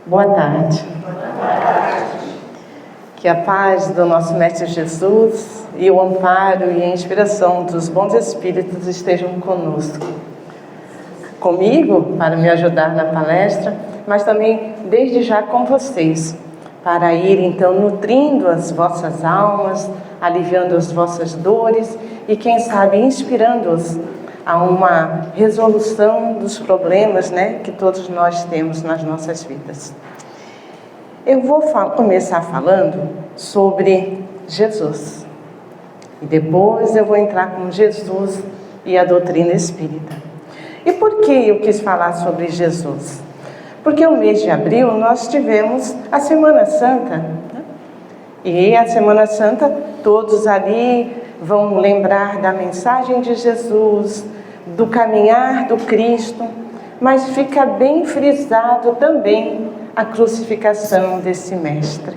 Boa tarde. Que a paz do nosso Mestre Jesus e o amparo e a inspiração dos bons Espíritos estejam conosco. Comigo, para me ajudar na palestra, mas também desde já com vocês, para ir então nutrindo as vossas almas, aliviando as vossas dores e quem sabe inspirando-os a uma resolução dos problemas, que todos nós temos nas nossas vidas. Eu vou começar falando sobre Jesus. E depois eu vou entrar com Jesus e a doutrina espírita. E por que eu quis falar sobre Jesus? Porque o mês de abril nós tivemos a Semana Santa. E a Semana Santa, todos ali vão lembrar da mensagem de Jesus, do caminhar do Cristo, mas fica bem frisado também a crucificação desse mestre,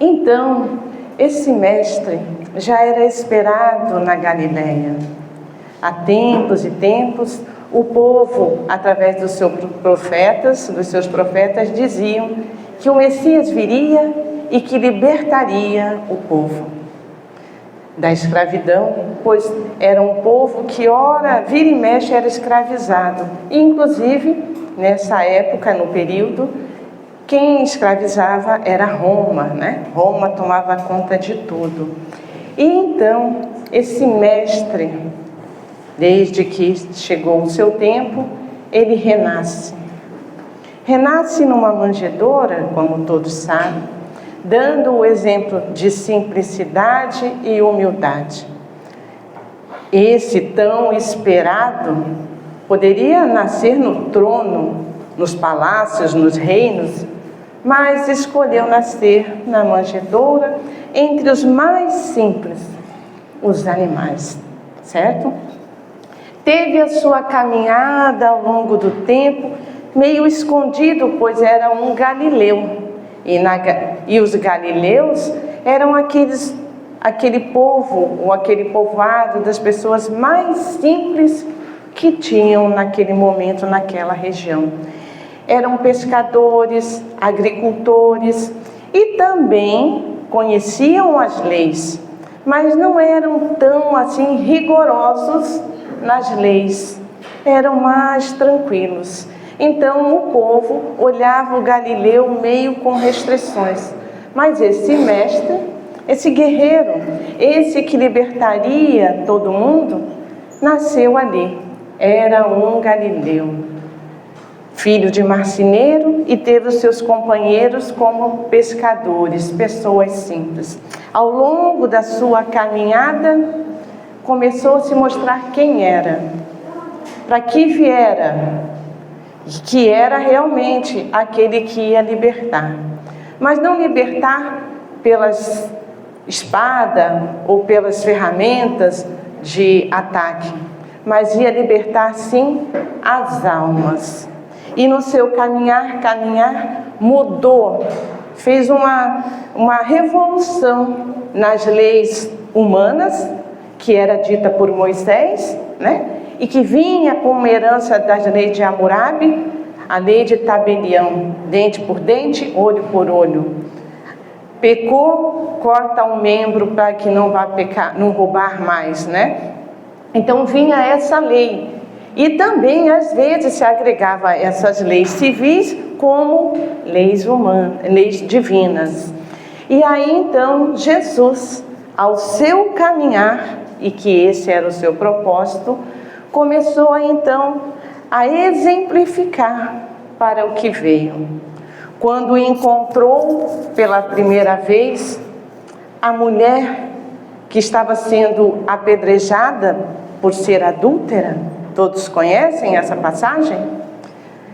Então, esse mestre já era esperado na Galileia. Há tempos e tempos, o povo, através dos seus profetas, diziam que o Messias viria e que libertaria o povo da escravidão, pois era um povo que ora, vira e mexe, era escravizado. E, inclusive, nessa época, no período, quem escravizava era Roma, Roma tomava conta de tudo. E então, esse mestre, desde que chegou o seu tempo, ele renasce. Renasce numa manjedoura, como todos sabem, dando o exemplo de simplicidade e humildade. Esse tão esperado poderia nascer no trono, nos palácios, nos reinos, mas escolheu nascer na manjedoura entre os mais simples, os animais, certo? Teve a sua caminhada ao longo do tempo, meio escondido, pois era um galileu. E os galileus eram aquele povo, ou aquele povoado das pessoas mais simples que tinham naquele momento, naquela região. Eram pescadores, agricultores e também conheciam as leis, mas não eram tão assim rigorosos nas leis, eram mais tranquilos. Então o povo olhava o Galileu meio com restrições. Mas esse mestre, esse guerreiro, esse que libertaria todo mundo, nasceu ali. Era um galileu, filho de marceneiro, e teve os seus companheiros como pescadores, pessoas simples. Ao longo da sua caminhada, começou a se mostrar quem era, para que viera, que era realmente aquele que ia libertar. Mas não libertar pelas espadas ou pelas ferramentas de ataque, mas ia libertar sim as almas. E no seu caminhar, mudou, fez uma revolução nas leis humanas, que era dita por Moisés, e que vinha com uma herança das leis de Hammurabi, a lei de tabelião, dente por dente, olho por olho. Pecou, corta um membro para que não vá pecar, não roubar mais, Então vinha essa lei. E também às vezes se agregava essas leis civis como leis humanas, leis divinas. E aí então Jesus, ao seu caminhar, e que esse era o seu propósito, começou a exemplificar para o que veio. Quando encontrou pela primeira vez a mulher que estava sendo apedrejada por ser adúltera, todos conhecem essa passagem?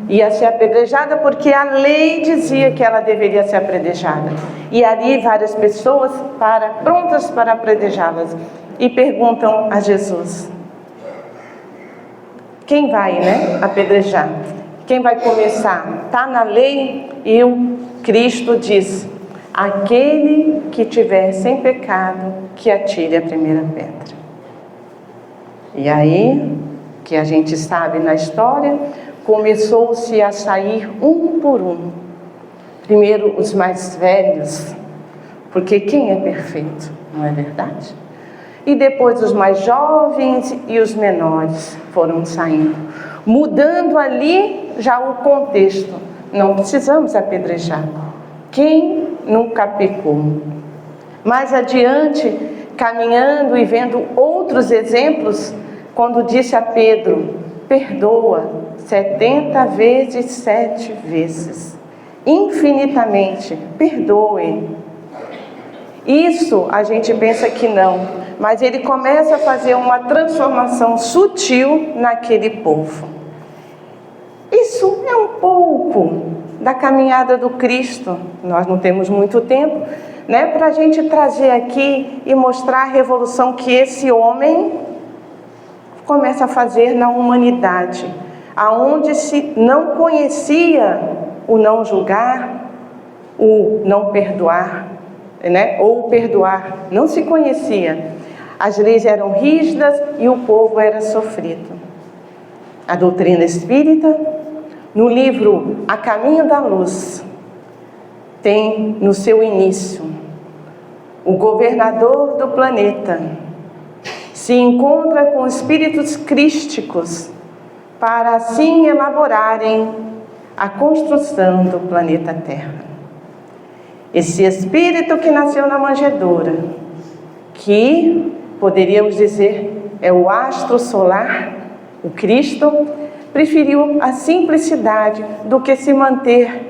Ia ser apedrejada porque a lei dizia que ela deveria ser apedrejada. E ali várias pessoas prontas para apedrejá-las. E perguntam a Jesus: quem vai, apedrejar? Quem vai começar? Está na lei? E o Cristo diz: aquele que tiver sem pecado, que atire a primeira pedra. E aí, que a gente sabe na história, começou-se a sair um por um. Primeiro os mais velhos, porque quem é perfeito, não é verdade? E depois os mais jovens e os menores foram saindo, mudando ali já o contexto. Não precisamos apedrejar. Quem nunca pecou? Mais adiante, caminhando e vendo outros exemplos, quando disse a Pedro: perdoa 70 vezes 7 vezes, infinitamente, perdoe. Isso a gente pensa que não, mas ele começa a fazer uma transformação sutil naquele povo. Isso é um pouco da caminhada do Cristo. Nós não temos muito tempo, né, para a gente trazer aqui e mostrar a revolução que esse homem começa a fazer na humanidade, aonde se não conhecia o não julgar, o não perdoar, né, ou o perdoar, não se conhecia. As leis eram rígidas e o povo era sofrido. A doutrina espírita, no livro A Caminho da Luz, tem no seu início: o governador do planeta se encontra com espíritos crísticos para assim elaborarem a construção do planeta Terra. Esse espírito que nasceu na manjedoura, que poderíamos dizer é o astro solar, o Cristo, preferiu a simplicidade do que se manter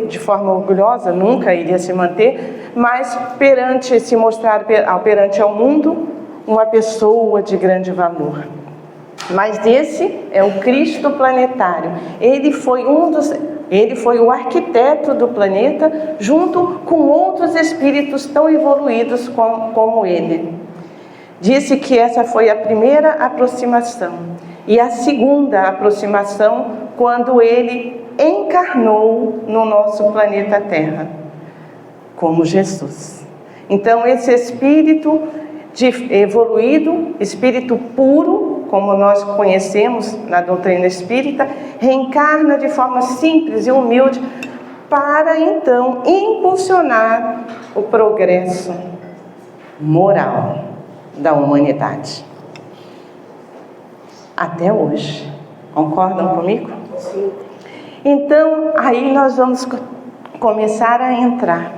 de forma orgulhosa, nunca iria se manter, mas se mostrar perante ao mundo uma pessoa de grande valor. Mas esse é o Cristo planetário. Ele foi o arquiteto do planeta, junto com outros espíritos tão evoluídos como ele. Disse que essa foi a primeira aproximação. E a segunda aproximação, quando ele encarnou no nosso planeta Terra, como Jesus. Então, esse espírito evoluído, espírito puro, como nós conhecemos na doutrina espírita, reencarna de forma simples e humilde para, então, impulsionar o progresso moral da humanidade. Até hoje. Concordam comigo? Sim. Então, aí nós vamos começar a entrar.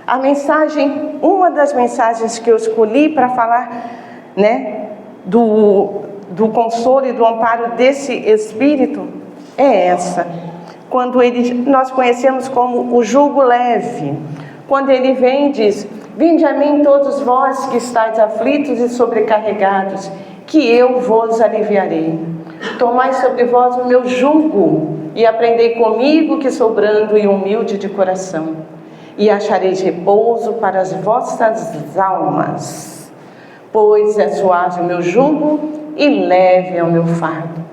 A mensagem, uma das mensagens que eu escolhi para falar, né, do consolo e do amparo desse Espírito é essa. Quando nós conhecemos como o jugo leve. Quando ele vem e diz: vinde a mim todos vós que estáis aflitos e sobrecarregados, que eu vos aliviarei. Tomai sobre vós o meu jugo e aprendei comigo, que sou brando e humilde de coração, e achareis repouso para as vossas almas, pois é suave o meu jugo e leve é o meu fardo.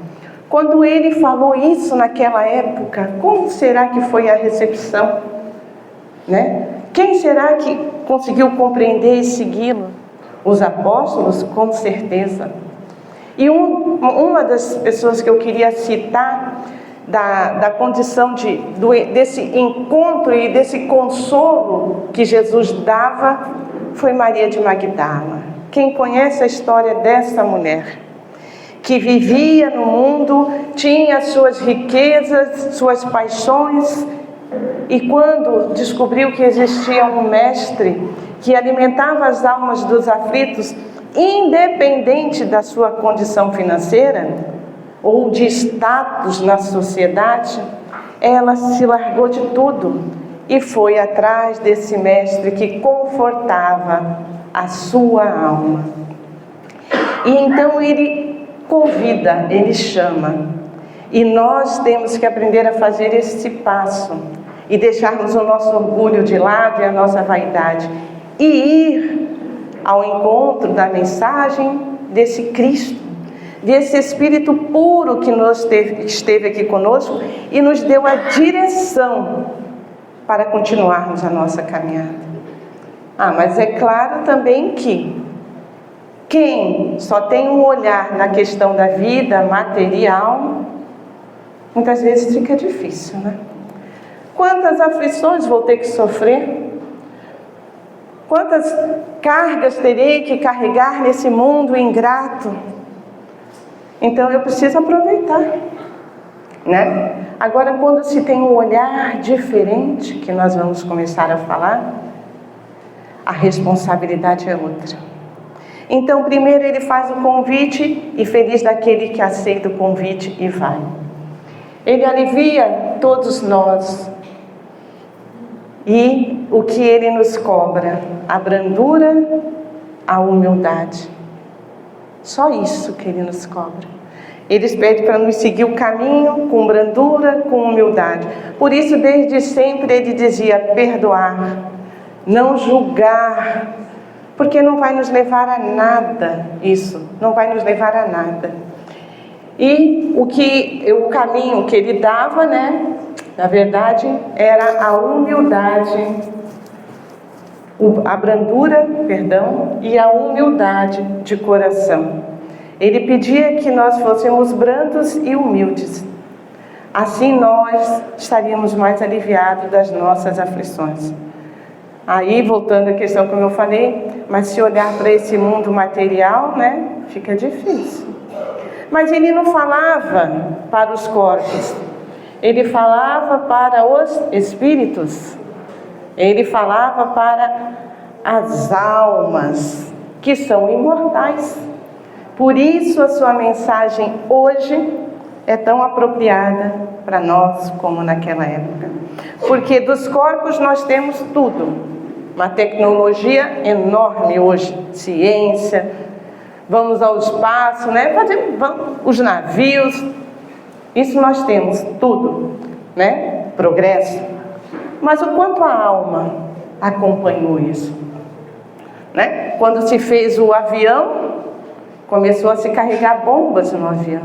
Quando ele falou isso naquela época, como será que foi a recepção? Né? Quem será que conseguiu compreender e segui-lo? Os apóstolos, com certeza. E uma das pessoas que eu queria citar da condição desse encontro e desse consolo que Jesus dava foi Maria de Magdala. Quem conhece a história dessa mulher, que vivia no mundo, tinha suas riquezas, suas paixões, e quando descobriu que existia um mestre que alimentava as almas dos aflitos, independente da sua condição financeira ou de status na sociedade, ela se largou de tudo e foi atrás desse mestre que confortava a sua alma. E então ele convida, ele chama. E nós temos que aprender a fazer esse passo e deixarmos o nosso orgulho de lado e a nossa vaidade e ir ao encontro da mensagem desse Cristo, desse Espírito puro que esteve aqui conosco e nos deu a direção para continuarmos a nossa caminhada. Mas é claro também que Quem só tem um olhar na questão da vida material, muitas vezes fica difícil, né? Quantas aflições vou ter que sofrer? Quantas cargas terei que carregar nesse mundo ingrato? Então eu preciso aproveitar, né? Agora, quando se tem um olhar diferente, que nós vamos começar a falar, a responsabilidade é outra. Então, primeiro ele faz o convite, e feliz daquele que aceita o convite e vai. Ele alivia todos nós. E o que ele nos cobra? A brandura, a humildade. Só isso que ele nos cobra. Ele pede para nos seguir o caminho com brandura, com humildade. Por isso, desde sempre, ele dizia perdoar, não julgar, porque não vai nos levar a nada isso, não vai nos levar a nada. E o caminho que ele dava, né, na verdade, era a humildade, a brandura, perdão, e a humildade de coração. Ele pedia que nós fôssemos brandos e humildes. Assim nós estaríamos mais aliviados das nossas aflições. Aí, voltando à questão como eu falei, mas se olhar para esse mundo material, né, fica difícil. Mas ele não falava para os corpos, ele falava para os espíritos, ele falava para as almas, que são imortais. Por isso a sua mensagem hoje é tão apropriada para nós como naquela época. Porque dos corpos nós temos tudo. Uma tecnologia enorme hoje, ciência, vamos ao espaço, né? Os navios, isso nós temos, tudo, né? Progresso. Mas o quanto a alma acompanhou isso? Né? Quando se fez o avião, começou a se carregar bombas no avião.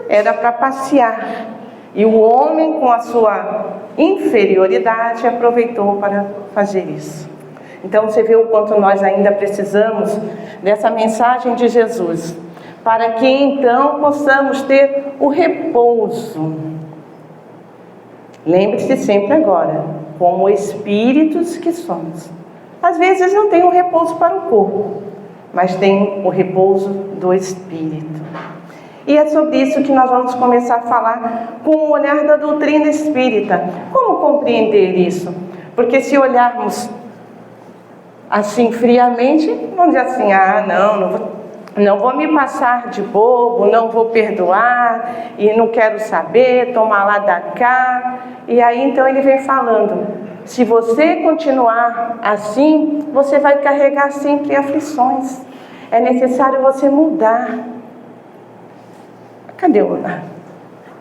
Era para passear. E o homem, com a sua inferioridade, aproveitou para fazer isso. Então você vê o quanto nós ainda precisamos dessa mensagem de Jesus, para que então possamos ter o repouso. Lembre-se sempre agora, como espíritos que somos. Às vezes não tem um repouso para o corpo, mas tem o repouso do espírito. E é sobre isso que nós vamos começar a falar com o olhar da doutrina espírita. Como compreender isso? Porque se olharmos assim friamente, vamos dizer assim, não vou me passar de bobo, não vou perdoar, e não quero saber, tomar lá da cá. E aí então ele vem falando, se você continuar assim, você vai carregar sempre aflições. É necessário você mudar. Cadê o?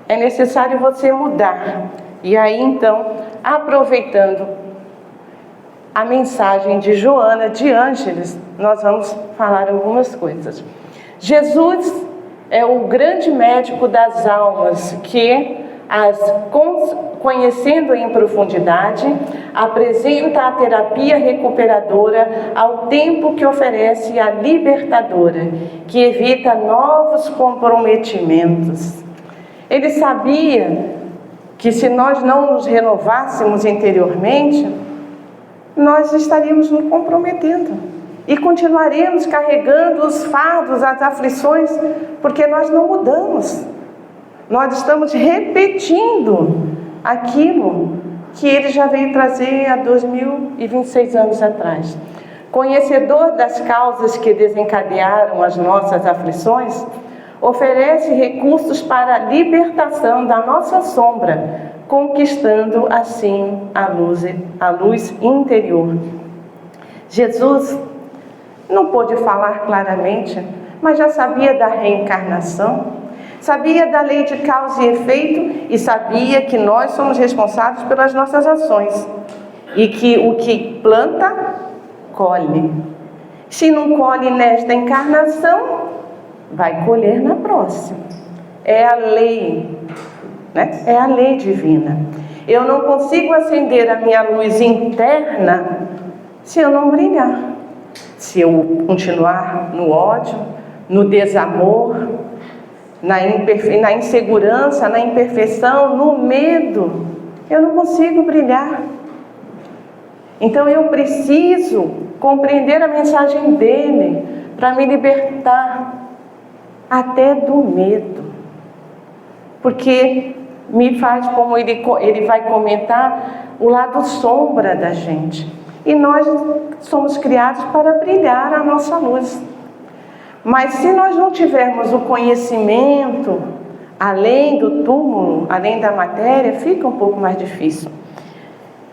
É necessário você mudar. E aí então, aproveitando a mensagem de Joana de Ângeles, nós vamos falar algumas coisas. Jesus é o grande médico das almas que, conhecendo em profundidade, apresenta a terapia recuperadora ao tempo que oferece a libertadora, que evita novos comprometimentos. Ele sabia que se nós não nos renovássemos interiormente, nós estaríamos nos comprometendo e continuaremos carregando os fardos, as aflições, porque nós não mudamos. Nós estamos repetindo aquilo que ele já veio trazer há 2026 anos atrás. Conhecedor das causas que desencadearam as nossas aflições, oferece recursos para a libertação da nossa sombra, conquistando assim a luz interior. Jesus não pôde falar claramente, mas já sabia da reencarnação, sabia da lei de causa e efeito e sabia que nós somos responsáveis pelas nossas ações e que o que planta, colhe. Se não colhe nesta encarnação, vai colher na próxima. É a lei, né? É a lei divina. Eu não consigo acender a minha luz interna se eu não brilhar. Se eu continuar no ódio, no desamor, na insegurança, na imperfeição, no medo, eu não consigo brilhar. Então eu preciso compreender a mensagem dele para me libertar até do medo. Porque me faz, como ele vai comentar, o lado sombra da gente. E nós somos criados para brilhar a nossa luz. Mas se nós não tivermos o conhecimento além do túmulo, além da matéria, fica um pouco mais difícil.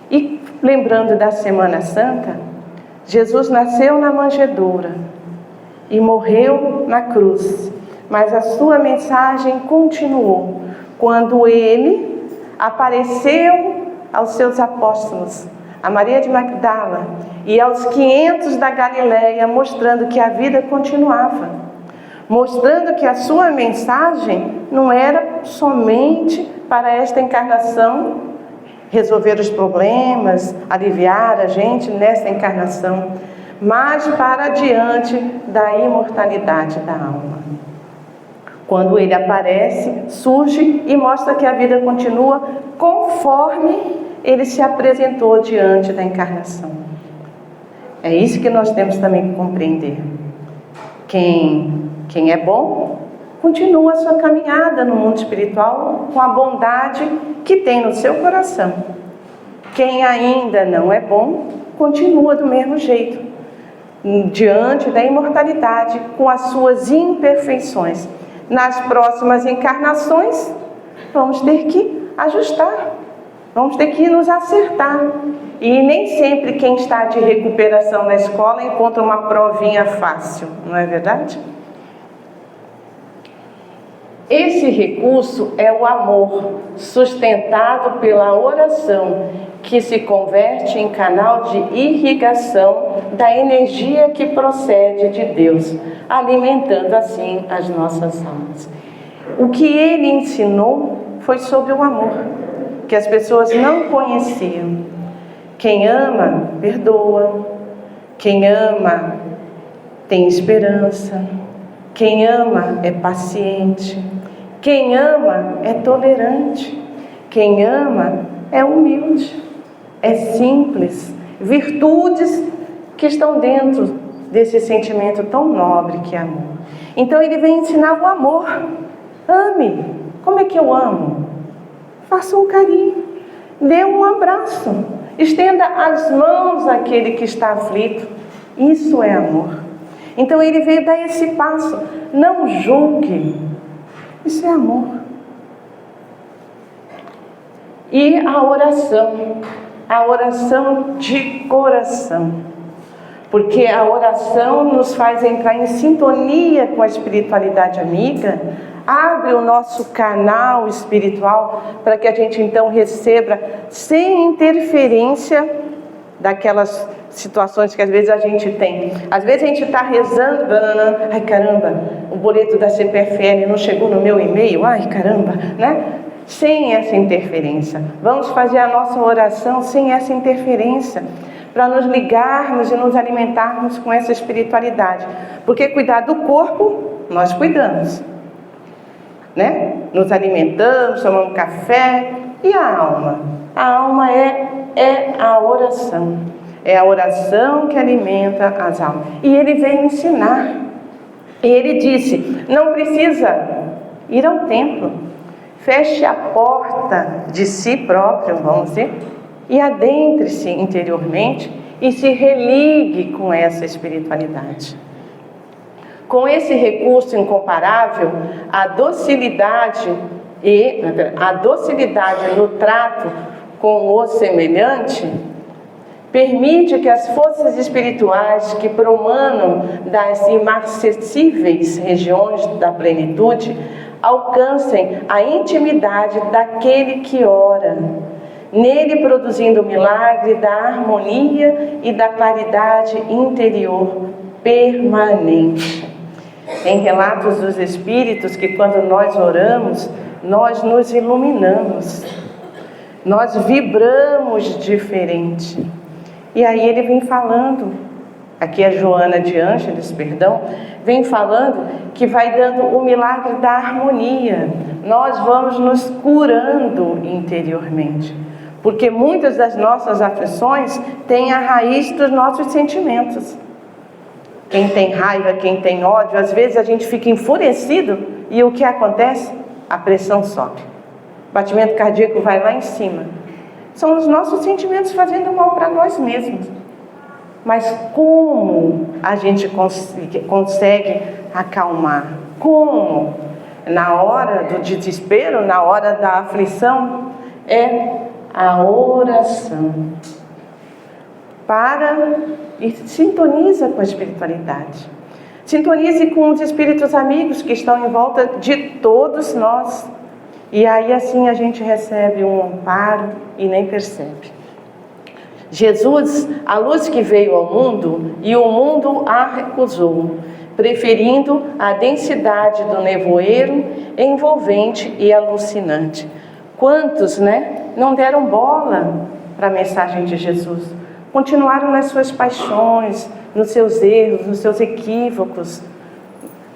E lembrando da Semana Santa, Jesus nasceu na manjedoura e morreu na cruz. Mas a sua mensagem continuou quando ele apareceu aos seus apóstolos, a Maria de Magdala e aos 500 da Galileia, mostrando que a vida continuava, mostrando que a sua mensagem não era somente para esta encarnação, resolver os problemas, aliviar a gente nesta encarnação, mas para diante da imortalidade da alma. Quando ele aparece, surge e mostra que a vida continua conforme ele se apresentou diante da encarnação. É isso que nós temos também que compreender. Quem é bom, continua a sua caminhada no mundo espiritual com a bondade que tem no seu coração. Quem ainda não é bom, continua do mesmo jeito, diante da imortalidade, com as suas imperfeições. Nas próximas encarnações, vamos ter que ajustar, vamos ter que nos acertar. E nem sempre quem está de recuperação na escola encontra uma provinha fácil, não é verdade? Esse recurso é o amor, sustentado pela oração, que se converte em canal de irrigação da energia que procede de Deus, alimentando assim as nossas almas. O que ele ensinou foi sobre o amor, que as pessoas não conheciam. Quem ama, perdoa. Quem ama, tem esperança. Quem ama, é paciente. Quem ama, é tolerante. Quem ama, é humilde. É simples. Virtudes que estão dentro desse sentimento tão nobre que é amor. Então ele vem ensinar o amor. Ame. Como é que eu amo? Faça um carinho. Dê um abraço. Estenda as mãos àquele que está aflito. Isso é amor. Então ele veio dar esse passo. Não julgue. Isso é amor. E a oração de coração. Porque a oração nos faz entrar em sintonia com a espiritualidade amiga, abre o nosso canal espiritual para que a gente então receba sem interferência daquelas situações que às vezes a gente tem. Às vezes a gente está rezando, ai caramba, o boleto da CPFL não chegou no meu e-mail, ai caramba, né? Sem essa interferência. Vamos fazer a nossa oração sem essa interferência, para nos ligarmos e nos alimentarmos com essa espiritualidade. Porque cuidar do corpo, nós cuidamos, né? Nos alimentamos, tomamos café. E a alma? A alma é a oração. É a oração que alimenta as almas. E ele veio ensinar. E ele disse, não precisa ir ao templo. Feche a porta de si próprio, vamos dizer, e adentre-se interiormente e se religue com essa espiritualidade. Com esse recurso incomparável, a docilidade no trato com o semelhante permite que as forças espirituais que promanam das inacessíveis regiões da plenitude alcancem a intimidade daquele que ora, nele produzindo o milagre da harmonia e da claridade interior permanente. Em Relatos dos Espíritos, que quando nós oramos, nós nos iluminamos, nós vibramos diferente. E aí ele vem falando aqui a Joana de Ângeles, perdão, vem falando que vai dando o milagre da harmonia. Nós vamos nos curando interiormente, porque muitas das nossas aflições têm a raiz dos nossos sentimentos. Quem tem raiva, quem tem ódio, às vezes a gente fica enfurecido e o que acontece? A pressão sobe. O batimento cardíaco vai lá em cima. São os nossos sentimentos fazendo mal para nós mesmos. Mas como a gente consegue acalmar? Como? Na hora do desespero, na hora da aflição, é a oração. Para e sintoniza com a espiritualidade. Sintonize com os espíritos amigos que estão em volta de todos nós. E aí assim a gente recebe um amparo e nem percebe. Jesus, a luz que veio ao mundo, e o mundo a recusou, preferindo a densidade do nevoeiro envolvente e alucinante. Quantos, não deram bola para a mensagem de Jesus? Continuaram nas suas paixões, nos seus erros, nos seus equívocos.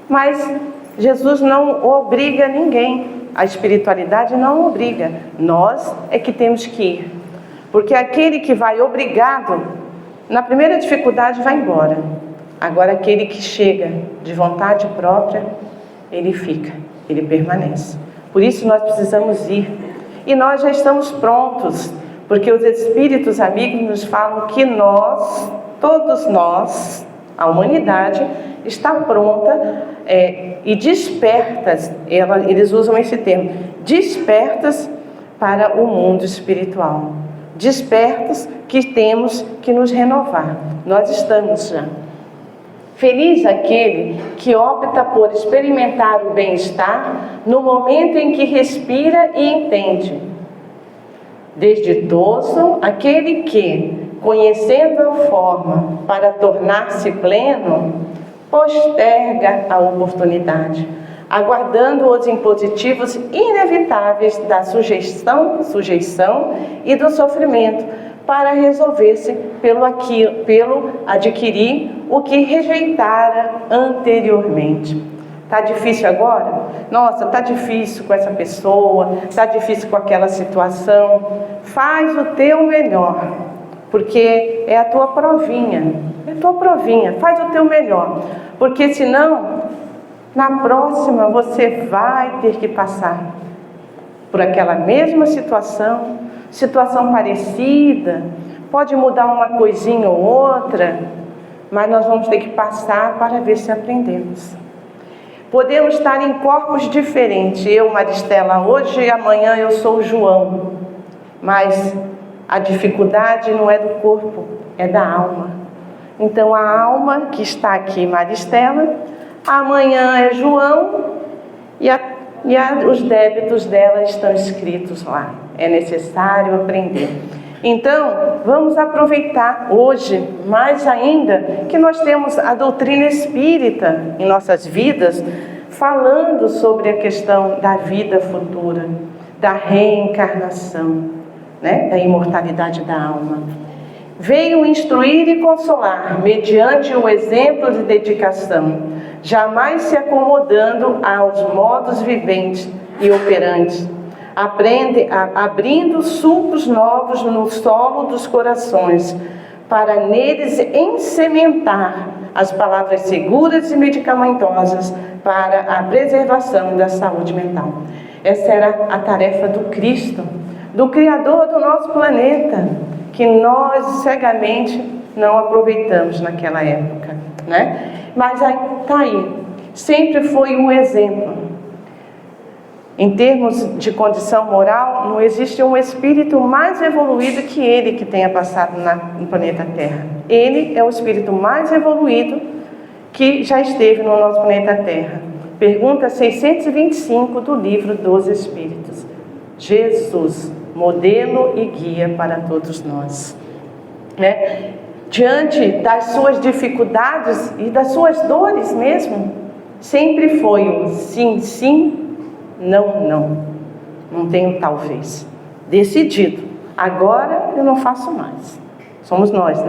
Mas Jesus não obriga ninguém. A espiritualidade não obriga. Nós é que temos que ir. Porque aquele que vai obrigado, na primeira dificuldade vai embora. Agora aquele que chega de vontade própria, ele fica, ele permanece. Por isso nós precisamos ir. E nós já estamos prontos. Porque os espíritos amigos nos falam que nós, todos nós, a humanidade, está pronta e despertas, eles usam esse termo, despertas para o mundo espiritual. Despertas que temos que nos renovar. Nós estamos já. Feliz aquele que opta por experimentar o bem-estar no momento em que respira e entende. Desditoso aquele que, conhecendo a forma para tornar-se pleno, posterga a oportunidade, aguardando os impositivos inevitáveis da sujeição e do sofrimento, para resolver-se pelo adquirir o que rejeitara anteriormente. Está difícil agora? Nossa, está difícil com essa pessoa, está difícil com aquela situação. Faz o teu melhor, porque é a tua provinha. É a tua provinha, faz o teu melhor. Porque senão, na próxima você vai ter que passar por aquela mesma situação parecida. Pode mudar uma coisinha ou outra, mas nós vamos ter que passar para ver se aprendemos. Podemos estar em corpos diferentes. Eu, Maristela, hoje e amanhã eu sou o João. Mas a dificuldade não é do corpo, é da alma. Então a alma que está aqui, Maristela, amanhã é João e os débitos dela estão escritos lá. É necessário aprender. Então, vamos aproveitar hoje, mais ainda, que nós temos a doutrina espírita em nossas vidas, falando sobre a questão da vida futura, da reencarnação, da imortalidade da alma. Veio instruir e consolar, mediante o exemplo de dedicação, jamais se acomodando aos modos viventes e operantes, abrindo sulcos novos no solo dos corações, para neles ensementar as palavras seguras e medicamentosas para a preservação da saúde mental. Essa era a tarefa do Cristo, do Criador do nosso planeta, que nós cegamente não aproveitamos naquela época, Mas está aí, sempre foi um exemplo. Em termos de condição moral, não existe um espírito mais evoluído que ele que tenha passado no planeta Terra. Ele é o espírito mais evoluído que já esteve no nosso planeta Terra. Pergunta 625 do Livro dos Espíritos. Jesus, modelo e guia para todos nós. Diante das suas dificuldades e das suas dores mesmo, sempre foi um sim, sim, não, não. Não tenho talvez. Decidido. Agora eu não faço mais. Somos nós,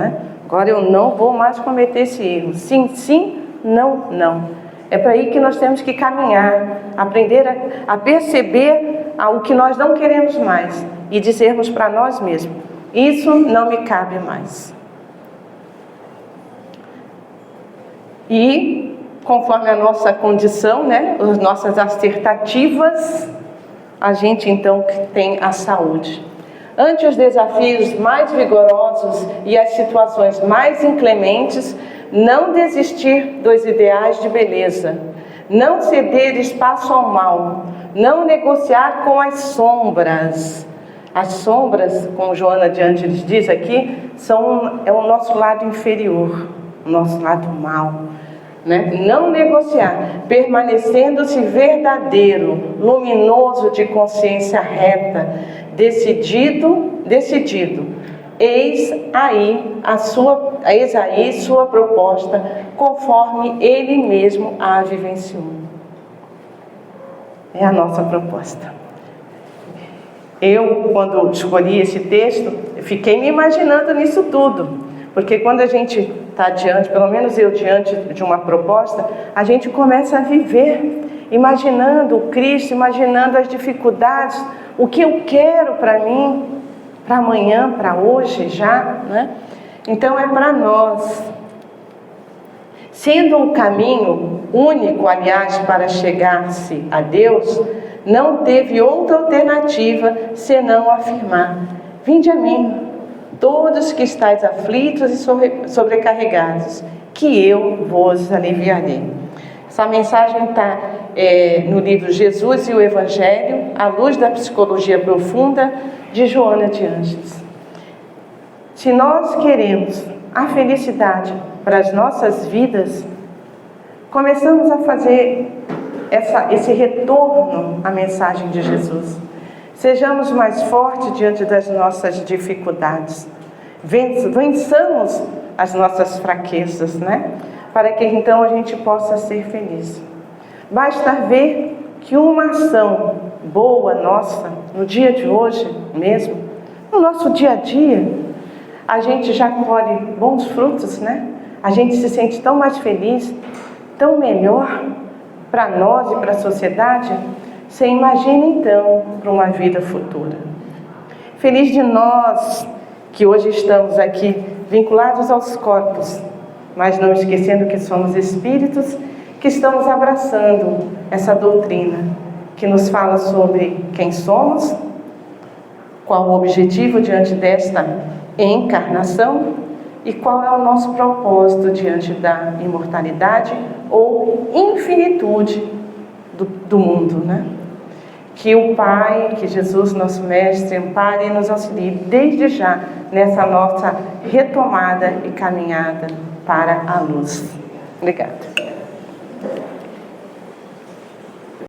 Agora eu não vou mais cometer esse erro. Sim, sim, não, não. É para aí que nós temos que caminhar, aprender a perceber o que nós não queremos mais e dizermos para nós mesmos: isso não me cabe mais. E, conforme a nossa condição, né, as nossas assertivas, a gente então tem a saúde. Ante os desafios mais vigorosos e as situações mais inclementes, não desistir dos ideais de beleza, não ceder espaço ao mal, não negociar com as sombras. As sombras, como Joana de Ângeles diz aqui, é o nosso lado inferior, o nosso lado mal. Né? Não negociar, permanecendo-se verdadeiro, luminoso de consciência reta, decidido. Eis aí sua proposta, conforme ele mesmo a vivenciou. É a nossa proposta. Eu, quando escolhi esse texto, fiquei me imaginando nisso tudo. Porque quando a gente está diante, pelo menos eu diante de uma proposta, a gente começa a viver, imaginando o Cristo, imaginando as dificuldades, o que eu quero para mim, para amanhã, para hoje já, né? Então é para nós. Sendo um caminho único, aliás, para chegar-se a Deus, não teve outra alternativa senão afirmar: vinde a mim, todos que estáis aflitos e sobrecarregados, que eu vos aliviarei. Essa mensagem está no livro Jesus e o Evangelho, à luz da psicologia profunda, de Joana de Ângeles. Se nós queremos a felicidade para as nossas vidas, começamos a fazer esse retorno à mensagem de Jesus. Sejamos mais fortes diante das nossas dificuldades. Vençamos as nossas fraquezas, né? Para que então a gente possa ser feliz. Basta ver que uma ação boa nossa, no dia de hoje mesmo, no nosso dia a dia, a gente já colhe bons frutos, né? A gente se sente tão mais feliz, tão melhor para nós e para a sociedade. Você imagina então para uma vida futura. Feliz de nós que hoje estamos aqui vinculados aos corpos, mas não esquecendo que somos espíritos que estamos abraçando essa doutrina que nos fala sobre quem somos, qual o objetivo diante desta encarnação e qual é o nosso propósito diante da imortalidade ou infinitude do mundo, né? Que o Pai, que Jesus, nosso Mestre, ampare e nos auxilie desde já nessa nossa retomada e caminhada para a luz. Obrigada.